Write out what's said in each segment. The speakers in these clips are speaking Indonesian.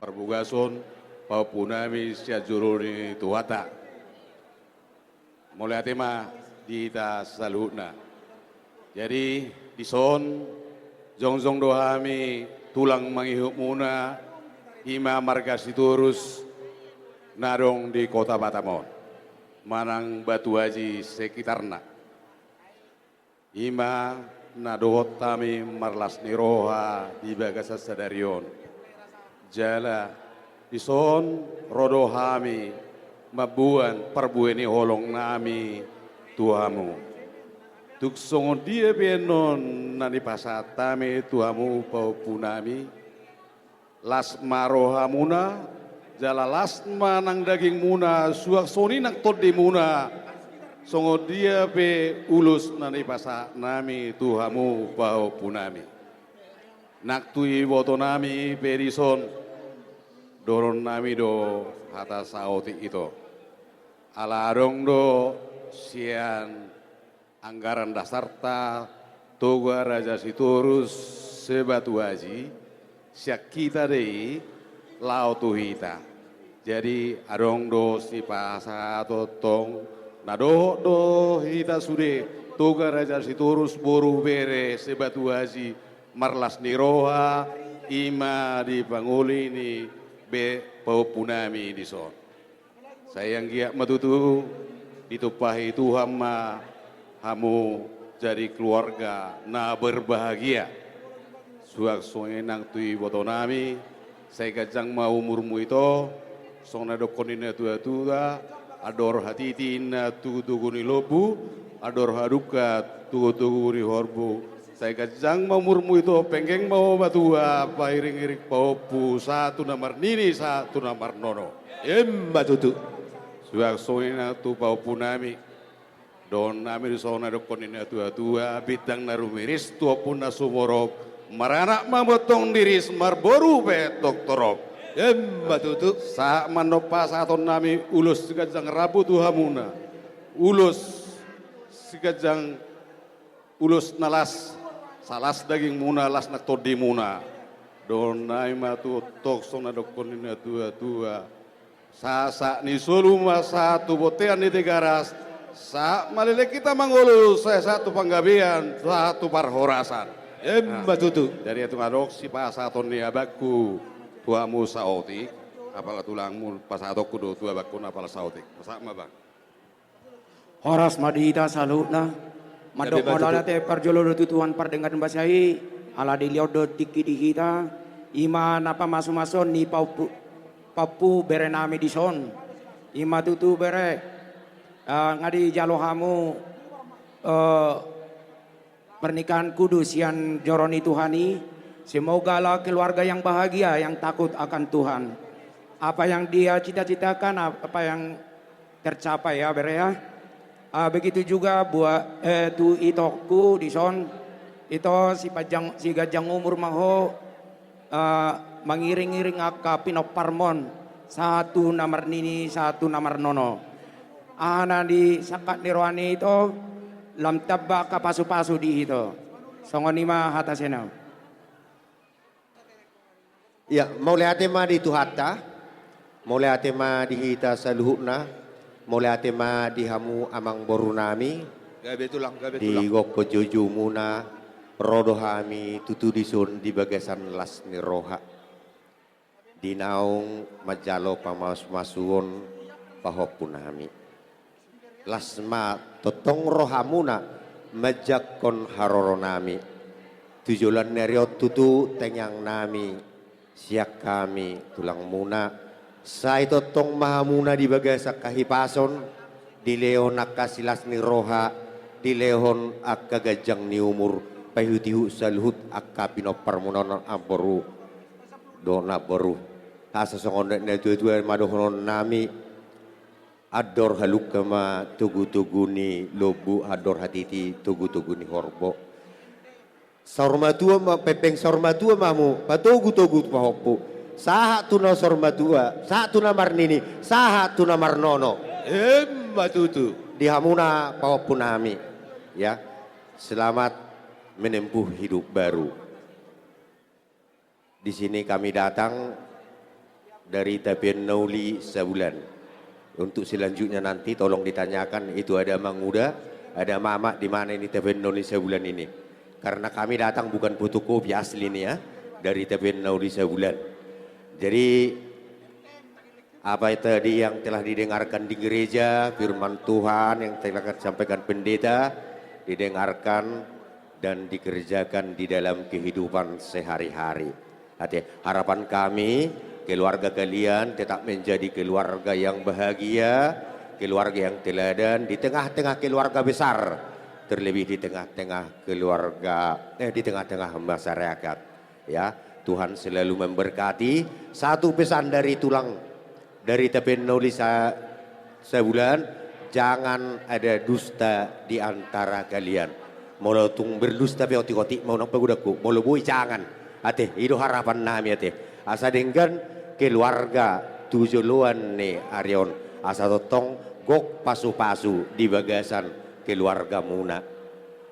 Perbugason paupunami siya juruni tuwata. Mulai tema dita saluna. Jadi di son jongjong dohami tulang mangihuk muna ima marga siturus narong di kota Batamon. Manang batu haji sekitarna. Ima nadohot tami marlas niroha di bagasa sadarion. Jala ison rodohami mabuan perbueni holong nami tuamu. Tuksongon dia benon nani pasatame tuamu pau punami. Las marohamuna jala las manang daging muna suak soni nak todi muna. Songo dia pe ulus nani pasa nami tuamu pau punami. Naktui boto nami perison doron nami do hata saoti itu. Alarong do sian anggaran dasarta toga raja siturus sebatu haji siak kita dei lao tuhita. Jadi arong do si pasa totong nado do hita sude toga raja siturus boru bere sebatu haji marlas niroha ima di panguli ni be paupunami di son. Sayang giak matutu ditupahi Tuhan ma hamu jadi keluarga na berbahagia. Suak songenang tui botonami saya kajang mau umurmu itu song na dokonina tua-tua ador hatitina tugu-tugu ni lobu ador haruka tugu-tugu ni horbu. Saya kajang mau murmu itu penggeng mau batua pairing-iring paupu satu namar nini satu namar nono. Batutu. Suak soina tu paupu nami. Don nami sona dokonina tua-tua bidang narumiris tua pun nasumorok. Maranak mabotong diris marboru be doktorok. Batutu. Sa manopa satu nami ulus sikajang rabu tuhamuna. Ulus sikajang ulus nalas. Salas daging muna las nak todi muna. Donai matu tok sona dokonina tua-tua. Sa ni soluma satu botean di tegaras. Sa malile kita mangulu saya satu panggabian, satu parhorasan. Batutu. Dari itu ngadok si pasaton ni abaku tuamu saotik. Apala tulangmu pasatokku do tua bakku apala saotik. Pasama bang. Horas madita salutna. Madok modalnya te perjolo tutuan perdengaran basai ala diliodo tiki di kita iman apa mason ni papu bere nami di son ima tutu bere ngadi jalohamu pernikahan kudus yang joroni Tuhani semoga lah keluarga yang bahagia yang takut akan Tuhan apa yang dia cita-citakan apa yang tercapai ya bere ya. Begitu juga buat tu itoku di son itu si gajang umur maho mengiring-iring aka pinok parmon satu namar nini satu namar nono ana di sakat nirwani itu lam tabak pasu-pasu di itu songonima hatasena. Ya, mulai atema di tuhata, mulai atema di hita saluhuna. Mulai atema di hamu amang borunami Gabe tulang. di goko jojo muna rodohami tutu disun di bagasan las niroha di naung majalo pamas-masuon pahopunami lasma totong rohamuna majakon haroronami tujulan neriot tutu tenyang nami siak kami tulang muna sa ito tong mahamuna di bagasak kahipason di leon akasilas ni roha di leon akagajang ni umur pahutihu saluhut akapino parmunonon amporu dona boru asa songon na tuwa madohonon nami ador haluk kama tugu-tugu ni lobu ador hatiti tugu-tugu ni horbo sormatua pepeng sormatua mamu patugu-tugu pahopu saha tuna sormatua, saha tuna marnini, saha tuna marnono. Batutu. Di hamuna pawapunami. Ya, selamat menempuh hidup baru. Di sini kami datang dari Tapian Nauli sebulan. Untuk selanjutnya nanti tolong ditanyakan itu ada Manguda, ada Mama di mana ini Tapian Nauli sebulan ini. Karena kami datang bukan fotokopi asli ini ya, dari Tapian Nauli sebulan. Jadi apa tadi yang telah didengarkan di gereja, firman Tuhan yang telah disampaikan pendeta, didengarkan dan dikerjakan di dalam kehidupan sehari-hari. Harapan kami, keluarga kalian tetap menjadi keluarga yang bahagia, keluarga yang teladan di tengah-tengah keluarga besar, terlebih di tengah-tengah keluarga, di tengah-tengah masyarakat. Ya, Tuhan selalu memberkati. Satu pesan dari Tapian Nauli sebulan, jangan ada dusta di antara kalian. Molo tung berdusta pe oti-oti mau nang pagudaku, molo boy jangan. Itu harapan nami asa dengan keluarga tujuan ne Arion. Asa totong gok pasu-pasu di bagasan keluarga muna.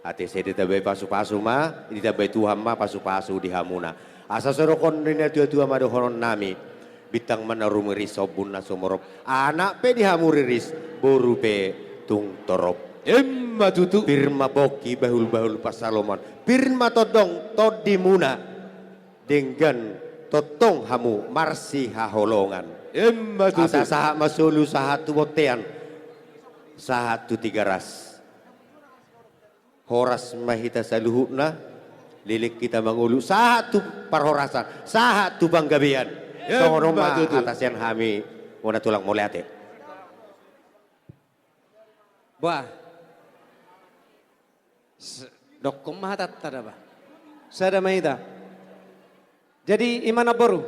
Saya ditabai pasu-pasu ma, ditabai Tuhan ma pasu-pasu di hamuna. Asa sorokon dina tua-tua madohonon nami. Bitang manarumiri sobun na sumorop. Anak pe dihamuriris, boru pe tung torop. Emma tutu. Pirma boki bahul-bahul pasaloman. Pirma todong todi muna. Dengan totong hamu marsi haholongan. Emma tutu. Asa saha masulu sahatu botean. Sahatu tiga ras. Horas mahita saluhuna. Lilik kita mangulu. Sahatu parhorasan. Sahatu banggabian. Tongoroma atas yang kami mau tulang mulai ate. Wah, dokkom mahatat tada ba? Sada maida. Jadi imana baru,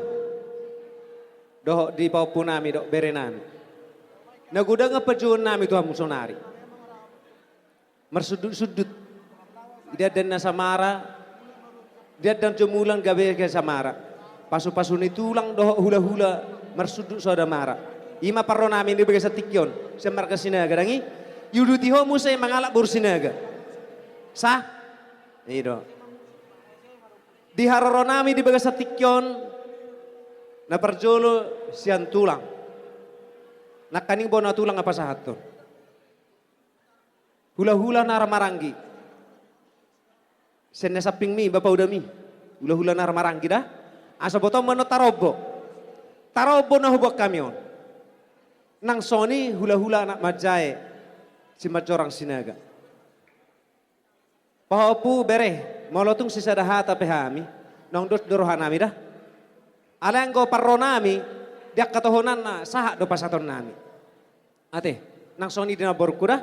doh di paupu nami dok bere nami. Naguda ngapajuan nami tuhan musonari. Mersudut-sudut, dia dan nasamara, dia dan jemulan gabe ke samara. Pasu-pasu ni tulang doh hula-hula mersudut soda mara. Ima parro nami di bagai satikyon, semarga sinaga dangi. Yuduti ho musay mangalak bursinaga. Sah? Ido. Di haroro nami di bagai satikyon na parjolo sian tulang. Nakaning bona tulang apa sahaton. Hula-hula naramarangi. Senne saping mi bapa udami. Hula-hula naramarangi dah. Asa botong mano tarobo. Tarobo na hubok kamyon. Nang Sony hula-hula anak majae. Si majorang sinaga. Pahopu bere. Molotung sisa dahata pehami. Nang dos dorohan nami dah. Alang ko parro nami. Diak katohonan na sahak do pasaton nami. Ate. Nang Sony dina baru kuda.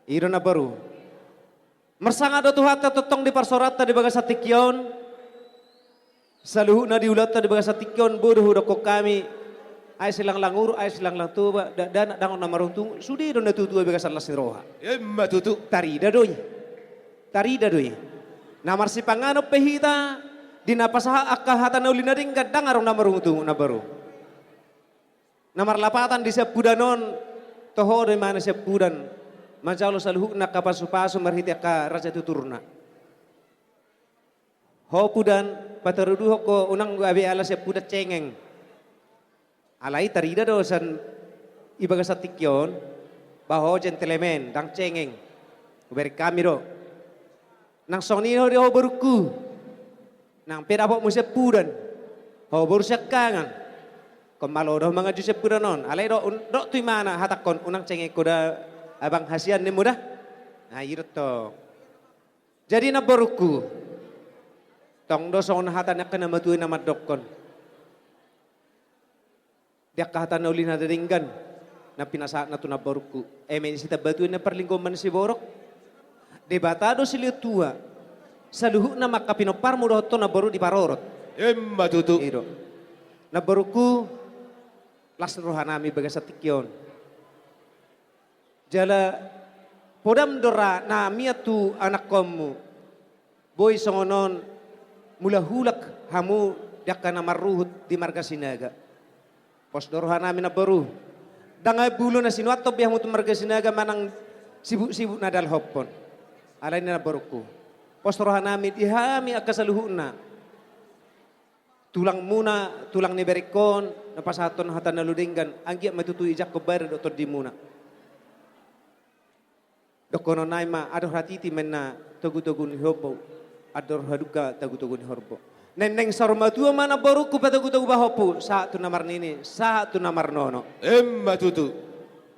Iro na baru. Mersanga do tuhata totong di parsorata di bagas satikyon. Saluhu na diulata di bagas satikyon bodoh doko kami ay silang langur ay silang lang tuba dan dangon na maruntung sudi do natutua bagas alas ni roha. Emma tutu. Tarida doy. Namar si pangano pehita di napasaha akahatan na ulina ring gadang arong na maruntung na baru. Namar lapatan di sepudanon toho di mana sepudan majalo saluhu na kapasu-pasu marhiti ka raja tuturna. Ho pudan pataruduh ko unang gabi alas ya pudat cengeng. Alai tarida dosan ibaga satikyon baho gentleman dang cengeng. Uberi kami do. Nang soni ho di ho beruku. Nang peda po musia pudan. Ho baru kangan. Komalo do mga juse pudanon. Alai do tu mana hatakon unang cengeng ko da abang hasian ni muda. Nah irot to. Jadi na beruku. Tong dosong hatan nak kena matuin nama dokon. Dia kahatan na ulin na ringgan. Na pinasaat na tunab baruku. Men sita batuin na perlinggoman si borok. Debatado sila tua. Saluhu na makapinopar mo to na baru di parorot. Emma tutu. Iro. Na baruku. Las rohanami baga sa tikyon. Jala. Podam dora na miatu anak komu. Boy songonon. Mula hulak hamu diak na maruhut di marga sinaga. Pos dorohan namin na baru. Dangay bulo na sinuato biya mo marga sinaga manang sibuk-sibuk na dalhopon. Alay na baruku. Pos dorohan namin ihami akasaluhun na. Tulang muna, tulang ni berikon, napasaton hatan naludinggan anggi matutu ijak ko bayar doktor di muna. Dokono naima adoh ratiti menna tugu-tugu ni hobo adoh haduka tugu-tugu ni horbo. Neneng sarmatua mana baru ku tugu-tugu bahopu sa tu namar nini sa tu namar nono. Emma tutu.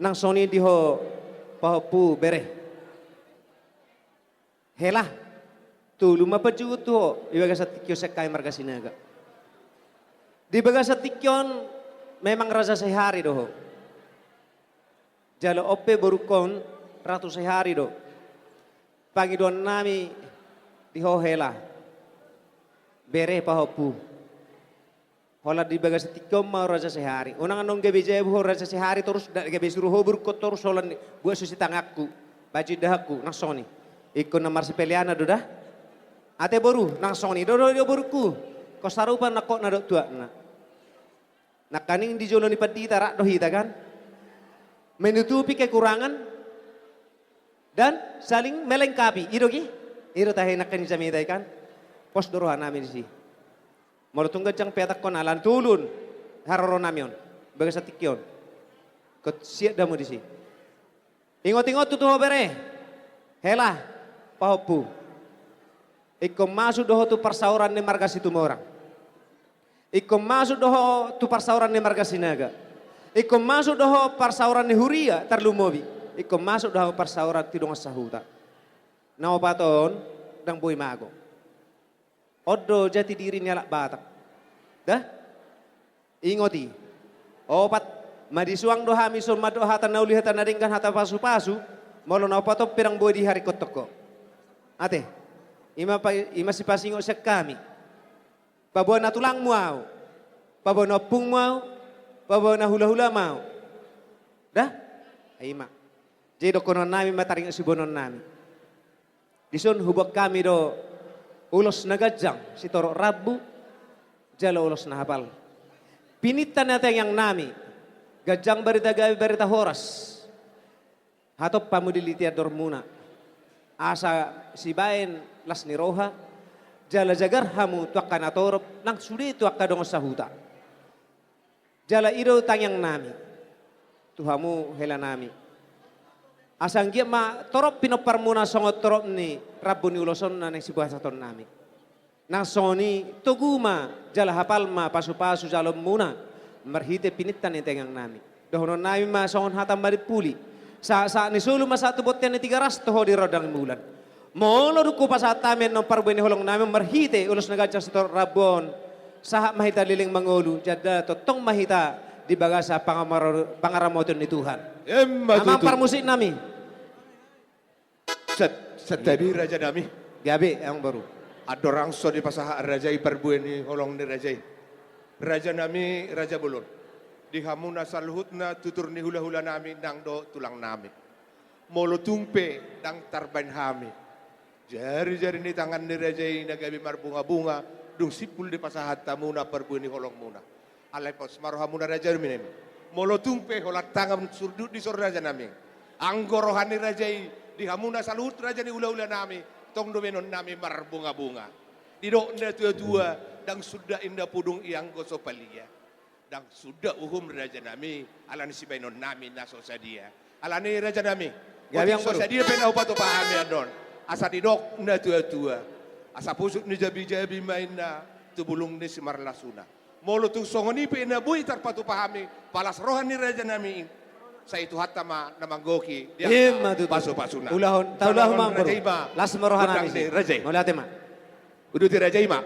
Nang soni diho pahopu bere. Helah, tu luma pajugut tu ibaga sa tikyo sekay marga sinaga. Di baga sa tikyon memang raja sehari doho. Jalo ope borukon ratu sehari do. Pangidon nami diho helah. Bere pahopu. Hola di baga sa tikyon mau raja sehari. Unang anong gabi jaya buho raja sehari terus gabi suruh borukot terus holan buat susi tangakku. Baju dahakku nang soni. Ikon na marsipeliana do dah. Ate boru nang soni do boruku. Ko sarupan na ko na do tua na. Nakaning di jolo ni padita rak dohita kan. Menutupi kekurangan dan saling melengkapi. Iro ki. Iro tahe nakani jamita kan. Pos dorohan namin si. Molo tunggal jang petak kon alan tulun. Haroro namion. Baga sa tikyon. Kot siap damu di si. Ingot-ingot tutuho bere. Helah. Pahopu. Iko masuk doho tu persauran ni marga situ orang. Iko masuk doho tu persauran ni marga sinaga. Iko masuk doho persauran ni huria tarlumobi. Iko masuk doho persauran tidong sahuta. Nao paton dang boy mago. Odo jati diri ni alak batak. Dah? Ingoti. Opat madisuang doha mison mado hata nauli hata naringkan hata pasu-pasu. Molo nao paton pirang boy di hari kotoko. Ate, ima si pasingo sa kami. Pabawa na tulang mau, pabawa na pung mau, pabawa na hula-hula mau. Dah? Ay ima. Jadi konon nami mataring si bonon nami. Dison hubak kami do ulos na gajang, si toro rabu, jalo ulos na hapal. Pinitan natin yang nami, gajang barita gabi barita horas. Hatop pamudiliti ador muna. Asa si bain las niroha jala jagar hamu tuakkan atorop nang sudi tuakka dong sahuta jala iro tanyang nami tuhamu hela nami asang gia ma torop pinopar muna songot torop ni rabu ni uloson na nang sibuah saton nami nang soni toguma jala hapal ma pasu-pasu jalom muna marhite pinitan ni tanyang nami dohonon nami ma songon hatam bari puli Sa ni sulu masa tu botnya ni 300 toho di rodang bulan. Molo duku pasatamen no parbeni holong namin marhite ulos nagajang sa rabon. Saha mahita liling mangulu jada totong mahita di bagasa pangaramoton ni Tuhan. Emma Amang tutu. parmusik nami. Sa tabi raja nami. Gabi yang baru. Adorang so di pasaha raja iparbuen ni holong ni raja. Raja nami raja bulon. Di hamuna saluhut na tutur ni hula-hula nami nang do tulang nami. Molo tumpe nang tarban hami. Jari-jari ni tangan ni rajai nagabi marbunga-bunga. Dung sipul di pasahat tamuna perbuen ni holong muna. Alay pos marohamuna raja minem. Molo tumpe holat tangan surdut di sor raja nami. Anggorohan ni rajai di hamuna saluhut raja ni hula-hula nami. Tong do menon nami marbunga-bunga. Di do na tua-tua dang sudah indah pudung iang gosopalia. Dan sudah uhum raja nami alani si bainon nami naso sadia alani raja nami Gabi yang so baru. sadia penau pato pahami andon asa didok na tua-tua asa pusuk ni jabi-jabi main na tubulung ni si marlasuna molo tu songoni pe na buy tar pato pahami palas rohan ni raja nami sa itu hatta ma namanggoki Ima tutu. paso-pasuna Ulahon, taulahon mang baru. raja ima Las marohan Utang nami ni si. raja Mulate ma. udah ti raja ima